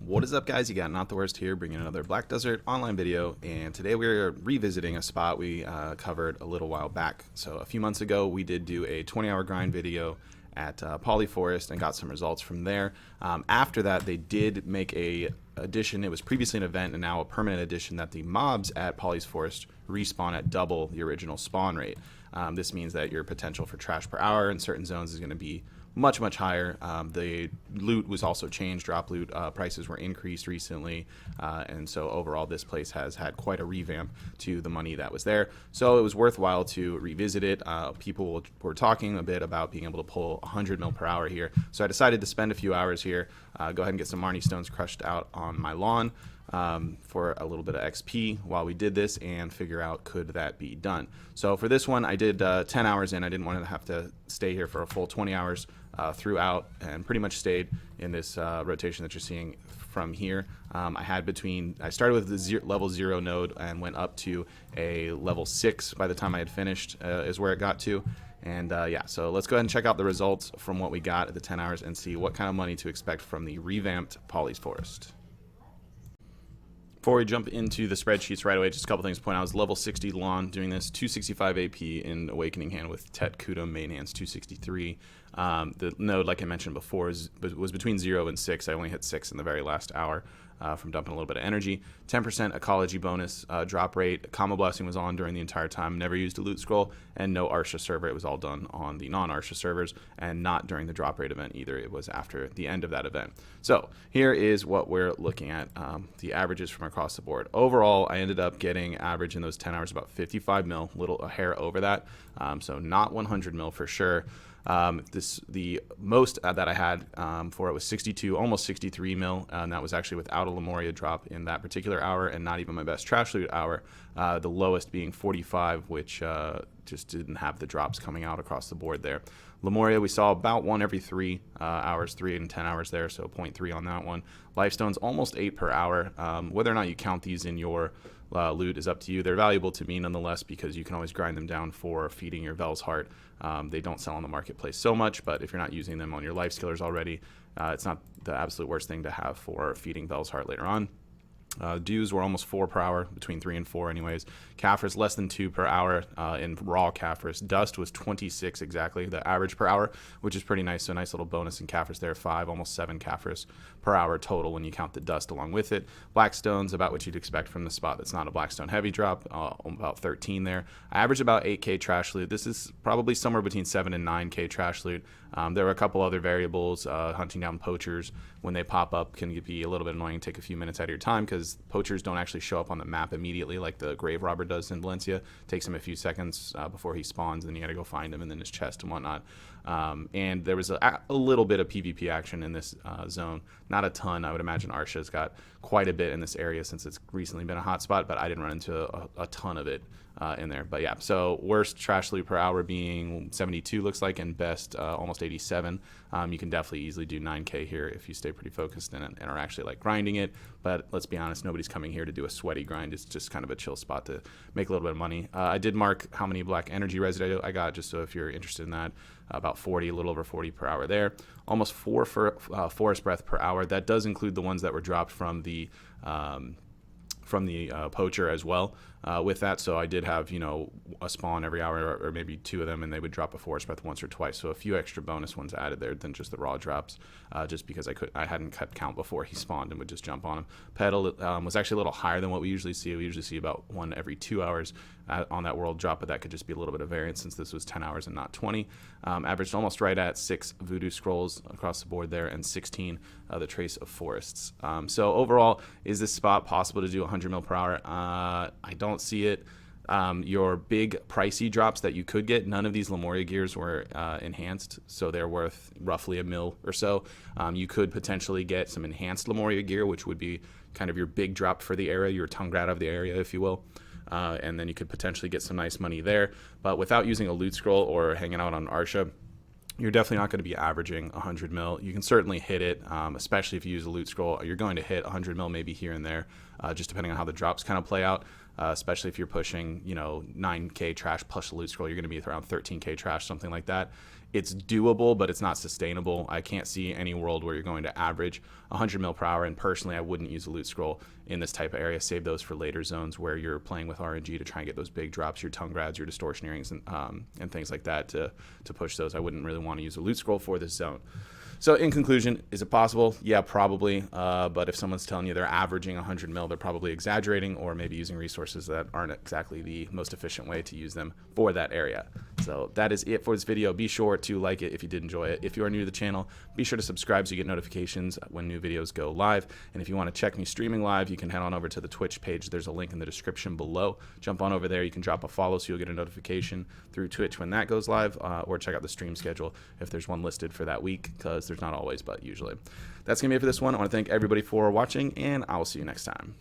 What is up, guys? You got Not the Worst here, bringing another Black Desert online video, and today we're revisiting a spot we covered a little while back. So a few months ago, we did do a 20-hour grind video at Poly Forest and got some results from there. After that, they did make a addition. It was previously an event and now a permanent addition that the mobs at Poly's Forest respawn at double the original spawn rate. This means that your potential for trash per hour in certain zones is going to be much higher. The loot was also changed. Drop loot prices were increased recently, and so overall this place has had quite a revamp to the money that was there, so it was worthwhile to revisit it. People were talking a bit about being able to pull 100 mil per hour here, so I decided to spend a few hours here, go ahead and get some Marnie stones crushed out on my lawn for a little bit of XP while we did this and figure out could that be done. So for this one I did 10 hours in. I didn't want to have to stay here for a full 20 hours throughout, and pretty much stayed in this rotation that you're seeing from here. I started with the level 0 node and went up to a level 6 by the time I had finished, is where it got to. And yeah, so let's go ahead and check out the results from what we got at the 10 hours and see what kind of money to expect from the revamped Poly's Forest. Before we jump into the spreadsheets right away, just a couple things to point out. I was level 60 Lahn doing this, 265 AP in Awakening Hand with TET Kutum, main hands 263. The node, like I mentioned before, was between 0 and 6. I only hit 6 in the very last hour from dumping a little bit of energy. 10% Ecology bonus drop rate. Combo Blessing was on during the entire time. Never used a loot scroll, and no arsha server. It was all done on the non-arsha servers, and not during the drop rate event either. It was after the end of that event. So here is what we're looking at, the averages from across the board. Overall, I ended up getting average in those 10 hours about 55 mil, a hair over that, so not 100 mil for sure. The most that I had for it was 62, almost 63 mil, and that was actually without a Lemuria drop in that particular hour, and not even my best trash loot hour. The lowest being 45, which just didn't have the drops coming out across the board there. Lemuria, we saw about 1 every 3 hours, 3 and 10 hours there, so 0.3 on that one. Lifestones, almost 8 per hour. Whether or not you count these in your loot is up to you. They're valuable to me nonetheless, because you can always grind them down for feeding your Vel's Heart. They don't sell on the marketplace so much, but if you're not using them on your life skillers already, it's not the absolute worst thing to have for feeding Vel's Heart later on. Dews were almost 4 per hour, between 3 and 4 anyways. Caphras less than 2 per hour in raw Caphras. Dust was 26 exactly, the average per hour, which is pretty nice. So a nice little bonus in Caphras there, 5, almost 7 Caphras per hour total when you count the dust along with it. Blackstone's about what you'd expect from the spot that's not a Blackstone heavy drop, about 13 there. I averaged about 8k trash loot. This is probably somewhere between 7 and 9k trash loot. There were a couple other variables. Hunting down poachers when they pop up can be a little bit annoying, take a few minutes out of your time, because poachers don't actually show up on the map immediately like the grave robber does in Valencia. It takes him a few seconds before he spawns, and then you gotta go find him and then his chest and whatnot. And there was a little bit of PvP action in this zone, not a ton. I would imagine Arsha's got quite a bit in this area since it's recently been a hotspot, but I didn't run into a ton of it in there. But yeah, so worst trash loot per hour being 72 looks like, and best almost 87. You can definitely easily do 9k here if you stay pretty focused in it and are actually like grinding it. But let's be honest, nobody's coming here to do a sweaty grind. It's just kind of a chill spot to make a little bit of money. I did mark how many black energy residue I got, just so if you're interested in that. About 40, a little over 40 per hour there. Almost 4 for forest breath per hour. That does include the ones that were dropped from the poacher as well with that. So I did have, you know, a spawn every hour, or maybe 2 of them, and they would drop a forest breath once or twice. So a few extra bonus ones added there than just the raw drops, just because I hadn't kept count before he spawned and would just jump on him. Pedal was actually a little higher than what we usually see. We usually see about 1 every 2 hours on that world drop, but that could just be a little bit of variance since this was 10 hours and not 20. Averaged almost right at 6 voodoo scrolls across the board there, and 16 the trace of forests. So overall, is this spot possible to do 100 mil per hour? I don't see it. Your big pricey drops that you could get, none of these Lemuria gears were enhanced, so they're worth roughly $1 mil or so. You could potentially get some enhanced Lemuria gear, which would be kind of your big drop for the area, your tongue rat of the area, if you will. And then you could potentially get some nice money there. But without using a loot scroll or hanging out on Arsha, you're definitely not going to be averaging 100 mil. You can certainly hit it, especially if you use a loot scroll. You're going to hit 100 mil maybe here and there, just depending on how the drops kind of play out. Especially if you're pushing, you know, 9k trash plus a loot scroll, you're going to be around 13k trash, something like that. It's doable, but it's not sustainable. I can't see any world where you're going to average 100 mil per hour, and personally I wouldn't use a loot scroll in this type of area. Save those for later zones where you're playing with RNG to try and get those big drops, your tongue grads, your distortion earrings, and things like that to push those. I wouldn't really want to use a loot scroll for this zone. So in conclusion, is it possible? Yeah, probably. But if someone's telling you they're averaging 100 mil, they're probably exaggerating, or maybe using resources that aren't exactly the most efficient way to use them for that area. So that is it for this video. Be sure to like it if you did enjoy it. If you are new to the channel, be sure to subscribe so you get notifications when new videos go live. And if you want to check me streaming live, you can head on over to the Twitch page. There's a link in the description below. Jump on over there. You can drop a follow so you'll get a notification through Twitch when that goes live, or check out the stream schedule if there's one listed for that week, because there's not always, but usually. That's going to be it for this one. I want to thank everybody for watching, and I will see you next time.